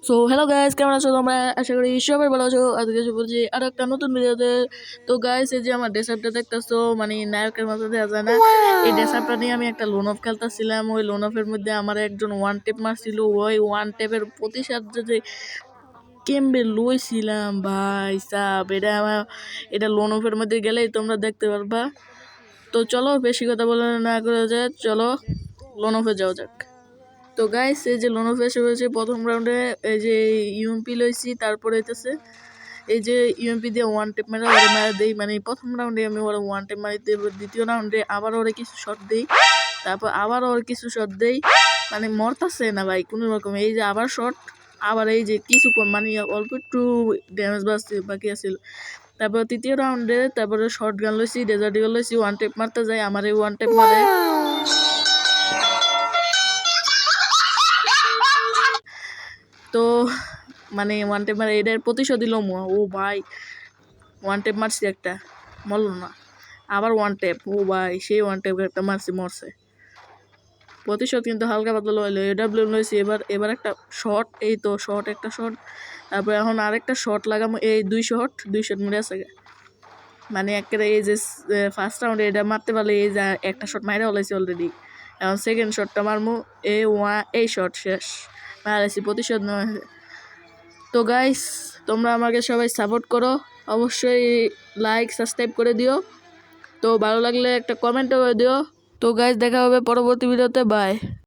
So hello guys, কেমন আছো তোমরা? আশা করি সবাই ভালো আছো। আজকে এসে বলছি আর একটা নতুন ভিডিওতে। তো গাইস, এই যে আমার ড্রেসআপটা দেখতেছো, মানে নায়কের মতো দেওয়া যায় না, এই ড্রেসআপটা নিয়ে আমি একটা লোন অফ খেলতেছিলাম। ওই লোন অফের মধ্যে আমার একজন ওয়ান টেপ মারছিল। ওই ওয়ান টেপের প্রতিশোধ যে কেমবে লইছিলাম ভাই সাব, এটা লোন অফের মধ্যে গেলেই তোমরা দেখতে পারবা। তো চলো বেশি কথা বলে না করে যায়, চলো লোন অফে যাওয়া যাক। তো গাইস, এই যে লোন অফ এসে হয়েছে প্রথম রাউন্ডে, এই যে ইউএমপি লইছি, তারপরে হইতেছে এই যে ইউএমপি দিয়ে ওয়ান টেপ মেরা ওরে মারা দেই। মানে প্রথম রাউন্ডে আমি ওরা ওয়ান টেপ মারিতে, দ্বিতীয় রাউন্ডে আবার ওরে কিছু শট দেই, তারপর আবার ওর কিছু শট দেই, মানে মরতাছে না ভাই কোনো রকম। এই যে আবার শট, আবার এই যে কিছু মানে অল্প একটু ড্যামেজ বাকি আছিল। তারপর তৃতীয় রাউন্ডে তারপরে শর্ট গান লইছি, ডেজার্ট ইগল লইছি, ওয়ান টেপ মারতে যাই, আমার এই ওয়ান টেপ মারে। তো মানে ওয়ান টেপ মারে, এটার প্রতিশোধ দিল ও ভাই। ওয়ান টেপ মারছি একটা, মরল না, আবার ওয়ান টেপ, ও ভাই সেই ওয়ান টেপ একটা মারছি, মরছে। প্রতিশোধ কিন্তু হালকা পাতলা লইলো। এডাব্লিউ লইছি, এবার একটা শট, এই তো শট, একটা শট, তারপর এখন আরেকটা শট লাগামো, এই দুই শট মরে আছে। মানে একেবারে এই যে ফার্স্ট রাউন্ডে এটা মারতে পারলে, এই যে একটা শট মাইরা হলাইছি অলরেডি, এখন সেকেন্ড শটটা মারমু, এই শট শেষ, মারাইছি, প্রতিশোধ নয়। তো গাইস, তোমরা আমাকে সবাই সাপোর্ট করো, অবশ্যই লাইক সাবস্ক্রাইব করে দিও। তো ভালো লাগলে একটা কমেন্টও করে দিও। তো গাইস, দেখা হবে পরবর্তী ভিডিওতে, বাই।